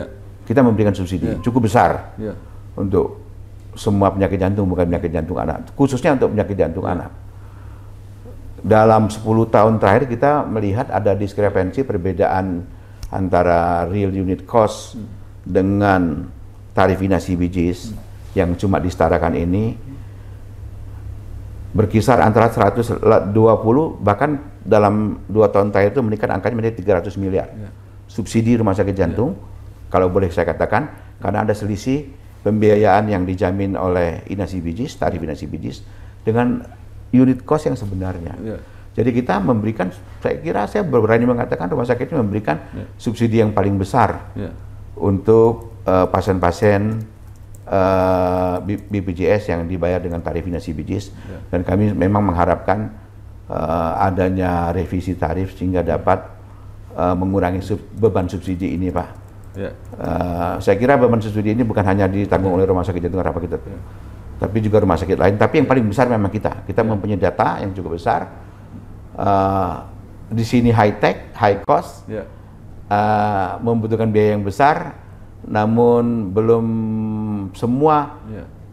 Kita memberikan subsidi cukup besar untuk semua penyakit jantung, bukan penyakit jantung anak, khususnya untuk penyakit jantung anak. Dalam 10 tahun terakhir kita melihat ada diskrepensi perbedaan antara real unit cost dengan tarif inasi bijis yang cuma disetarakan ini berkisar antara 120, bahkan dalam 2 tahun terakhir itu meningkat angkanya menjadi 300 miliar. Subsidi rumah sakit jantung, kalau boleh saya katakan, karena ada selisih pembiayaan yang dijamin oleh inasi bijis, tarif inasi bijis, dengan unit cost yang sebenarnya. Jadi kita memberikan, saya kira saya berani mengatakan rumah sakit ini memberikan subsidi yang paling besar untuk pasien-pasien BPJS yang dibayar dengan tarif inasi bijis, dan kami memang mengharapkan adanya revisi tarif sehingga dapat mengurangi beban subsidi ini, Pak. Saya kira beban subsidi ini bukan hanya ditanggung oleh rumah sakit jantung harapan kita, tapi juga rumah sakit lain. Tapi yang paling besar memang kita mempunyai data yang cukup besar. Di sini high tech, high cost, membutuhkan biaya yang besar. Namun belum semua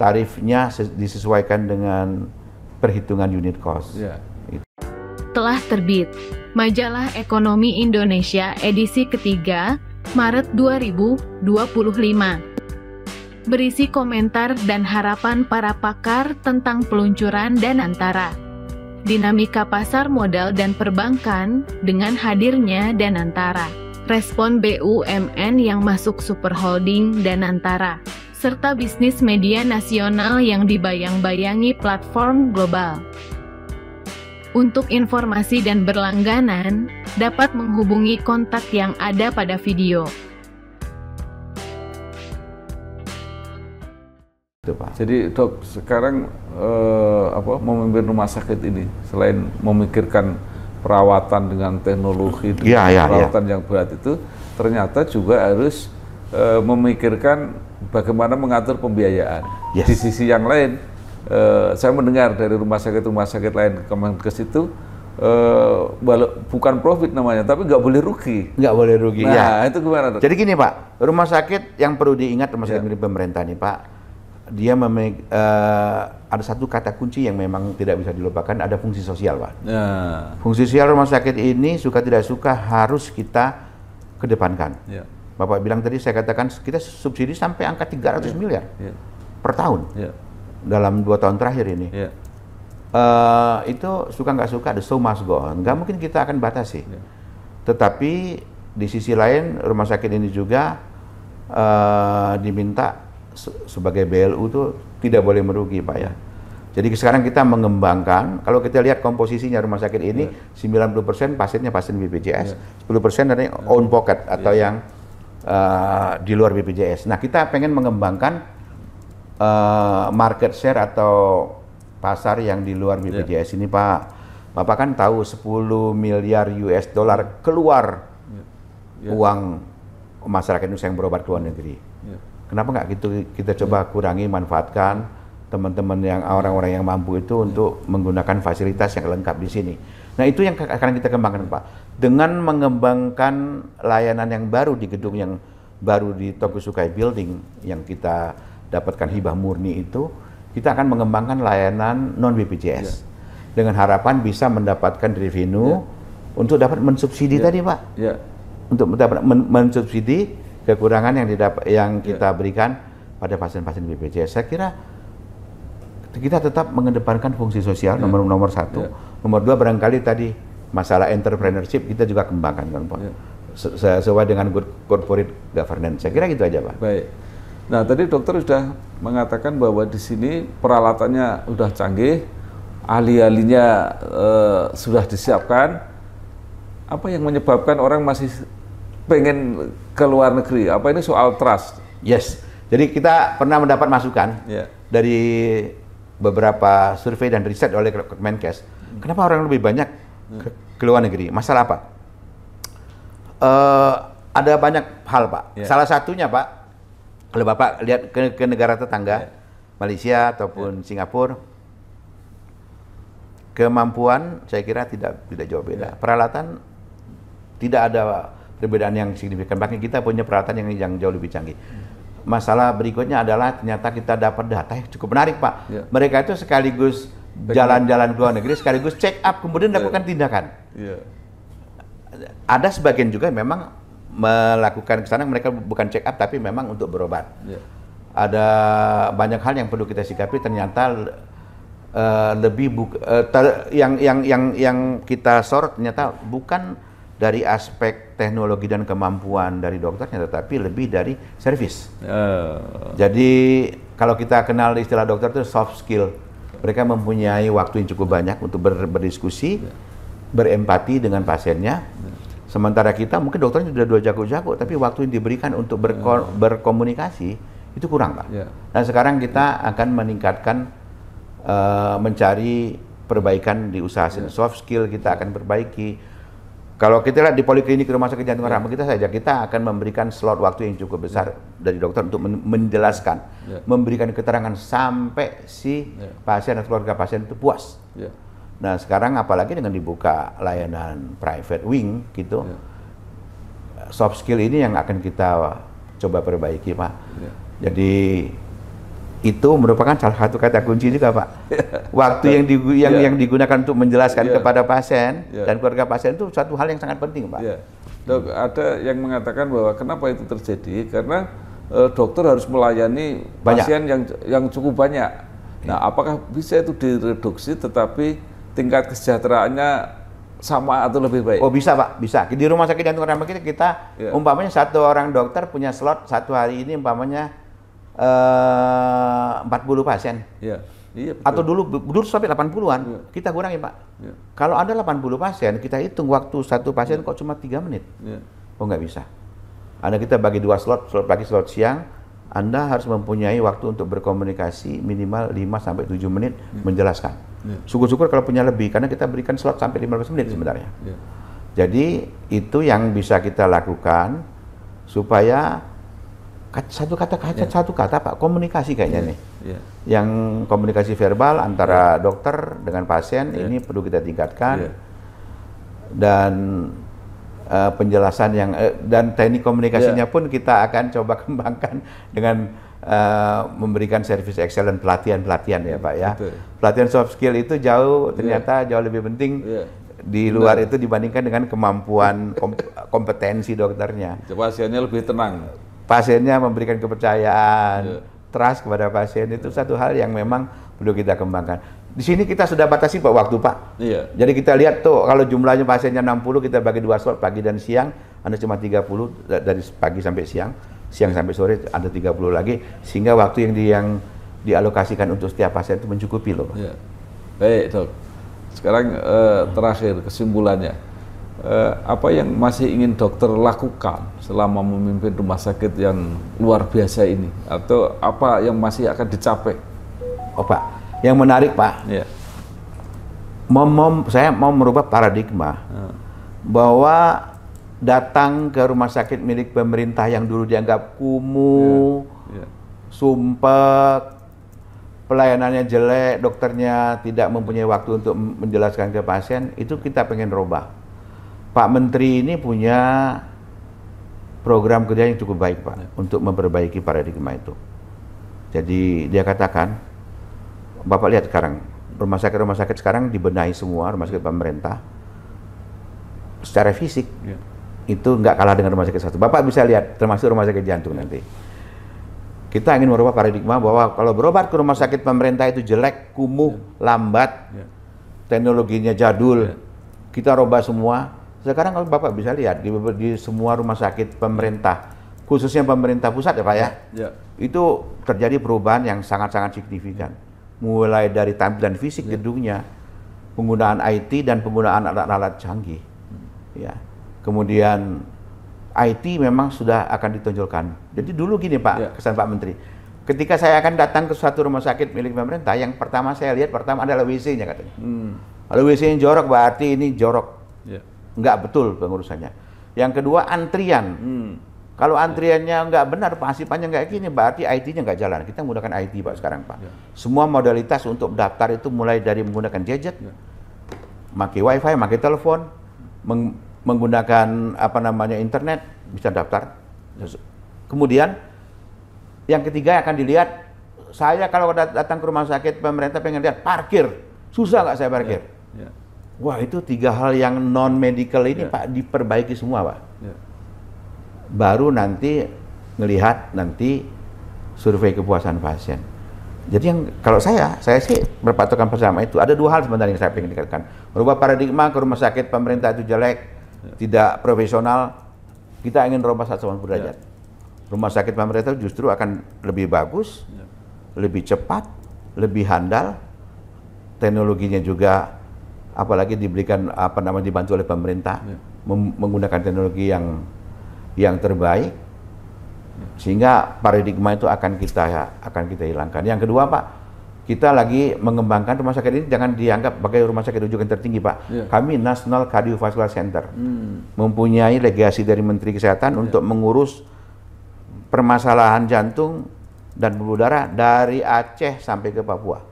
tarifnya disesuaikan dengan perhitungan unit cost. Telah terbit Majalah Ekonomi Indonesia edisi ketiga Maret 2025. Berisi komentar dan harapan para pakar tentang peluncuran Danantara, dinamika pasar modal dan perbankan dengan hadirnya Danantara, respon BUMN yang masuk super holding Danantara, serta bisnis media nasional yang dibayang-bayangi platform global. Untuk informasi dan berlangganan, dapat menghubungi kontak yang ada pada video. Jadi Dok, sekarang memimpin rumah sakit ini, selain memikirkan perawatan dengan teknologi, perawatan yang berat itu, ternyata juga harus memikirkan bagaimana mengatur pembiayaan. Di sisi yang lain, saya mendengar dari rumah sakit lain Kemenkes itu bukan profit namanya, tapi nggak boleh rugi. Nggak boleh rugi. Nah, itu gimana, Dok? Jadi gini, Pak, rumah sakit yang perlu diingat rumah sakit milik pemerintah nih, Pak, dia ada satu kata kunci yang memang tidak bisa dilupakan, ada fungsi sosial, Pak. Fungsi sosial rumah sakit ini suka tidak suka harus kita kedepankan. Bapak bilang tadi, saya katakan kita subsidi sampai angka 300 miliar per tahun dalam 2 tahun terakhir ini. Itu suka nggak suka, the show must go on. Nggak mungkin kita akan batasi. Tetapi di sisi lain rumah sakit ini juga diminta sebagai BLU itu tidak boleh merugi, Pak, ya. Jadi sekarang kita mengembangkan, kalau kita lihat komposisinya rumah sakit ini, 90% pasiennya pasien BPJS, 10% dari own pocket atau yang di luar BPJS. Nah, kita pengen mengembangkan market share atau pasar yang di luar BPJS ini, Pak. Bapak kan tahu 10 miliar US dollar keluar uang masyarakat Indonesia yang berobat ke luar negeri. Kenapa nggak gitu kita coba kurangi, manfaatkan teman-teman yang orang-orang yang mampu itu untuk menggunakan fasilitas yang lengkap di sini. Nah, itu yang akan kita kembangkan, Pak. Dengan mengembangkan layanan yang baru di gedung yang baru di Tokusukai Building yang kita dapatkan hibah murni itu, kita akan mengembangkan layanan non BPJS dengan harapan bisa mendapatkan revenue untuk dapat mensubsidi tadi Pak, untuk dapat mensubsidi kekurangan yang kita berikan pada pasien-pasien BPJS. Saya kira kita tetap mengedepankan fungsi sosial nomor satu, nomor dua barangkali tadi masalah entrepreneurship kita juga kembangkan kan Pak, sesuai dengan good corporate governance. Saya kira gitu aja Pak. Baik. Nah tadi dokter sudah mengatakan bahwa di sini peralatannya sudah canggih, ahli-ahlinya sudah disiapkan. Apa yang menyebabkan orang masih pengen ke luar negeri? Apa ini soal trust? Yes. Jadi kita pernah mendapat masukan dari beberapa survei dan riset oleh Kemenkes. Kenapa orang lebih banyak ke luar negeri? Masalah apa? Ada banyak hal Pak. Salah satunya Pak, kalau Bapak lihat ke negara tetangga, Malaysia ataupun Singapura, kemampuan saya kira tidak jauh beda. Peralatan tidak ada perbedaan yang signifikan. Bahkan kita punya peralatan yang jauh lebih canggih. Masalah berikutnya adalah ternyata kita dapat data yang cukup menarik Pak. Mereka itu sekaligus jalan-jalan ke luar negeri, sekaligus check up, kemudian lakukan tindakan. Ada sebagian juga memang melakukan ke sana, mereka bukan check up tapi memang untuk berobat. Ada banyak hal yang perlu kita sikapi. Ternyata yang kita sorot ternyata bukan dari aspek teknologi dan kemampuan dari dokternya, tetapi lebih dari servis. Jadi kalau kita kenal istilah dokter itu soft skill. Mereka mempunyai waktu yang cukup banyak untuk berdiskusi, berempati dengan pasiennya. Sementara kita mungkin dokternya sudah dua jago-jago, tapi waktu yang diberikan untuk berkomunikasi itu kurang Pak. Dan sekarang kita akan meningkatkan, mencari perbaikan di usaha soft skill, kita akan perbaiki. Kalau kita lihat di poliklinik rumah sakit jantung rahma kita saja, kita akan memberikan slot waktu yang cukup besar dari dokter untuk menjelaskan, memberikan keterangan sampai si pasien atau keluarga pasien itu puas. Nah sekarang apalagi dengan dibuka layanan private wing gitu, soft skill ini yang akan kita coba perbaiki Pak. Jadi itu merupakan salah satu kata kunci juga Pak. Waktu yang digunakan untuk menjelaskan kepada pasien dan keluarga pasien itu suatu hal yang sangat penting Pak. Dok, ada yang mengatakan bahwa kenapa itu terjadi karena dokter harus melayani pasien yang cukup banyak. Nah, apakah bisa itu direduksi tetapi tingkat kesejahteraannya sama atau lebih baik? Oh bisa Pak, bisa. Di rumah sakit jantung rahma kita umpamanya satu orang dokter punya slot satu hari ini umpamanya 40 pasien. Iya, betul. Atau dulu sampai 80-an, kita kurangi Pak. Kalau ada 80 pasien, kita hitung waktu satu pasien kok cuma 3 menit. Oh nggak bisa. Anda kita bagi 2 slot pagi, slot siang, Anda harus mempunyai waktu untuk berkomunikasi minimal 5-7 menit menjelaskan. Syukur-syukur kalau punya lebih, karena kita berikan slot sampai 15 menit sebenarnya. Jadi itu yang bisa kita lakukan supaya satu kata Pak, komunikasi kayaknya nih. Yang komunikasi verbal antara dokter dengan pasien ini perlu kita tingkatkan. Dan penjelasan dan teknik komunikasinya pun kita akan coba kembangkan dengan memberikan service excellent, pelatihan ya Pak ya. Pelatihan soft skill itu ternyata jauh lebih penting di luar itu dibandingkan dengan kemampuan kompetensi dokternya. Pasiennya lebih tenang. Pasiennya memberikan kepercayaan, trust kepada pasien itu satu hal yang memang perlu kita kembangkan. Di sini kita sudah batasi Pak waktu Pak. Jadi kita lihat tuh kalau jumlahnya pasiennya 60 kita bagi 2 slot pagi dan siang, Anda cuma 30 dari pagi sampai siang sampai sore ada 30 lagi sehingga waktu yang dialokasikan untuk setiap pasien itu mencukupi loh Pak. Baik Dok. Sekarang terakhir kesimpulannya. Apa yang masih ingin dokter lakukan selama memimpin rumah sakit yang luar biasa ini, atau apa yang masih akan dicapai? Oh Pak, yang menarik Pak, saya mau merubah paradigma bahwa datang ke rumah sakit milik pemerintah yang dulu dianggap kumuh, sumpek, pelayanannya jelek, dokternya tidak mempunyai waktu untuk menjelaskan ke pasien, itu kita pengen robah. Pak Menteri ini punya program kerja yang cukup baik Pak untuk memperbaiki paradigma itu. Jadi dia katakan Bapak lihat sekarang, rumah sakit sekarang dibenahi semua, rumah sakit pemerintah. Secara fisik, itu nggak kalah dengan rumah sakit satu. Bapak bisa lihat, termasuk rumah sakit jantung nanti. Kita ingin merubah paradigma bahwa kalau berobat ke rumah sakit pemerintah itu jelek, kumuh, lambat, teknologinya jadul, kita rubah semua. Sekarang kalau Bapak bisa lihat, di semua rumah sakit pemerintah, khususnya pemerintah pusat ya Pak ya, itu terjadi perubahan yang sangat-sangat signifikan. Mulai dari tampilan fisik gedungnya, penggunaan IT dan penggunaan alat-alat canggih. Ya, kemudian IT memang sudah akan ditonjolkan. Jadi dulu gini Pak, kesan Pak Menteri, ketika saya akan datang ke suatu rumah sakit milik pemerintah, yang pertama saya lihat adalah WC-nya katanya. Kalau WC-nya jorok berarti ini jorok, nggak betul pengurusannya. Yang kedua antrian, kalau antriannya nggak benar, pasipannya nggak gini, berarti IT-nya nggak jalan. Kita menggunakan IT Pak sekarang Pak. Semua modalitas untuk daftar itu mulai dari menggunakan gadget, pakai WiFi, pakai telepon, menggunakan internet, bisa daftar. Kemudian yang ketiga akan dilihat, saya kalau datang ke rumah sakit pemerintah pengen lihat parkir, susah nggak saya parkir? Wah, itu 3 hal yang non medical ini Pak diperbaiki semua Pak. Baru nanti ngelihat nanti survei kepuasan pasien. Jadi yang kalau saya sih berpatokan bersama itu. Ada 2 hal sebenarnya yang saya ingin dikatakan. Merubah paradigma ke rumah sakit pemerintah itu jelek, tidak profesional. Kita ingin merubah 180 derajat. Rumah sakit pemerintah justru akan lebih bagus, lebih cepat, lebih handal. Teknologinya juga apalagi diberikan dibantu oleh pemerintah menggunakan teknologi yang terbaik. Sehingga paradigma itu akan kita hilangkan. Yang kedua Pak, kita lagi mengembangkan rumah sakit ini jangan dianggap sebagai rumah sakit rujukan tertinggi Pak. Kami National Cardiovascular Center, mempunyai legasi dari Menteri Kesehatan untuk mengurus permasalahan jantung dan pembuluh darah dari Aceh sampai ke Papua.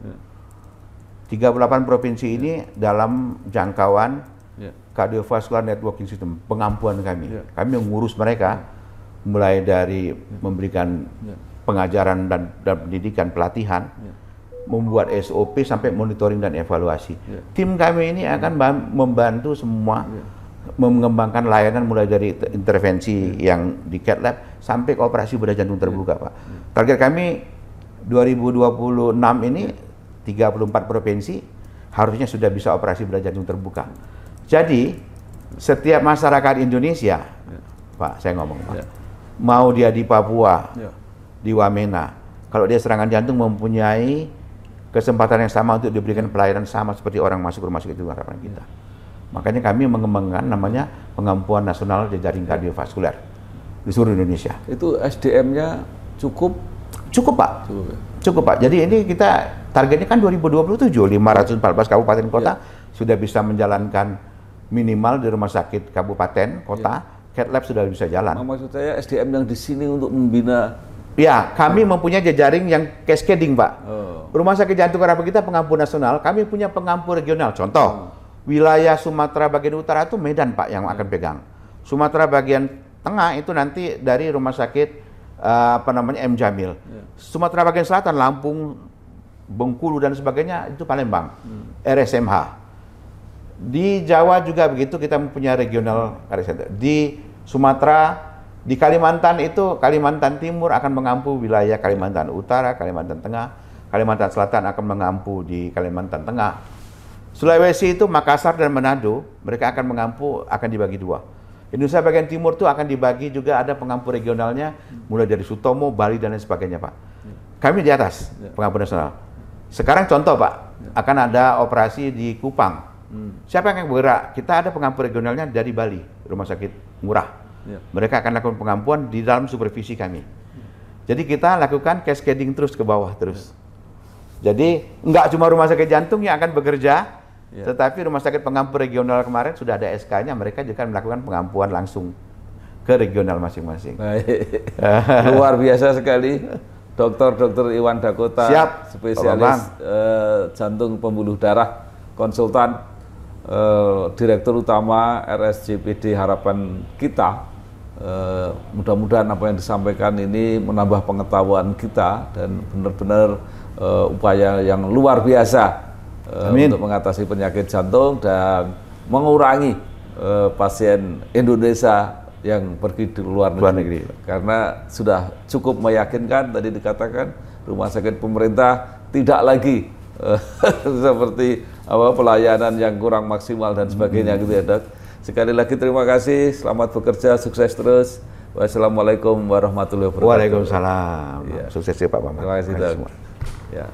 38 provinsi ini dalam jangkauan cardiovascular networking system, pengampuan kami. Kami mengurus mereka mulai dari memberikan pengajaran dan pendidikan, pelatihan, membuat SOP sampai monitoring dan evaluasi. Tim kami ini akan membantu semua mengembangkan layanan mulai dari intervensi yang di cath lab sampai ke operasi bedah jantung terbuka Pak. Target kami 2026 ini 34 provinsi harusnya sudah bisa operasi bedah jantung terbuka. Jadi setiap masyarakat Indonesia, Pak, saya ngomong Pak, mau dia di Papua, di Wamena, kalau dia serangan jantung mempunyai kesempatan yang sama untuk diberikan pelayanan sama seperti orang masuk rumah sakit, itu harapan kita. Makanya kami mengembangkan namanya pengampuan nasional jejaring kardiovaskuler di seluruh Indonesia. Itu SDM-nya cukup? Cukup Pak. Cukup Pak. Jadi ini kita targetnya kan 2027, 514 kabupaten kota sudah bisa menjalankan minimal di rumah sakit kabupaten kota. Cath lab sudah bisa jalan. Maksud saya SDM yang di sini untuk membina. Ya, kami mempunyai jejaring yang cascading, Pak. Rumah sakit jantung harapan kita pengampu nasional, kami punya pengampu regional. Contoh, wilayah Sumatera bagian utara itu Medan, Pak, yang akan pegang. Sumatera bagian tengah itu nanti dari rumah sakit M. Jamil. Sumatera bagian selatan, Lampung, Bengkulu dan sebagainya itu Palembang, RSMH. Di Jawa juga begitu, kita mempunyai regional care center. Di Sumatera, di Kalimantan itu Kalimantan Timur akan mengampu wilayah Kalimantan Utara, Kalimantan Tengah, Kalimantan Selatan akan mengampu di Kalimantan Tengah. Sulawesi itu Makassar dan Manado, mereka akan mengampu, akan dibagi 2. Indonesia bagian timur itu akan dibagi juga, ada pengampu regionalnya, mulai dari Sutomo, Bali dan lain sebagainya, Pak. Kami di atas pengampu nasional. Sekarang contoh, Pak, akan ada operasi di Kupang. Siapa yang bergerak? Kita ada pengampu regionalnya dari Bali, rumah sakit murah. Mereka akan lakukan pengampuan di dalam supervisi kami. Jadi kita lakukan cascading terus ke bawah terus. Jadi enggak cuma rumah sakit jantung yang akan bekerja, tetapi rumah sakit pengampu regional kemarin sudah ada SK-nya, mereka juga melakukan pengampuan langsung ke regional masing-masing. Luar biasa sekali. Dr. Iwan Dakota, spesialis jantung pembuluh darah, konsultan, Direktur Utama RSJPD Harapan Kita. Mudah-mudahan apa yang disampaikan ini menambah pengetahuan kita dan benar-benar upaya yang luar biasa untuk mengatasi penyakit jantung dan mengurangi pasien Indonesia yang pergi di luar negeri. Karena sudah cukup meyakinkan, tadi dikatakan rumah sakit pemerintah tidak lagi seperti pelayanan yang kurang maksimal dan sebagainya gitu ya, Dok. Sekali lagi terima kasih, selamat bekerja, sukses terus. Wassalamualaikum warahmatullahi wabarakatuh. Waalaikumsalam. Ya. Sukses ya Pak Bambang. Terima kasih, Dok. Ya.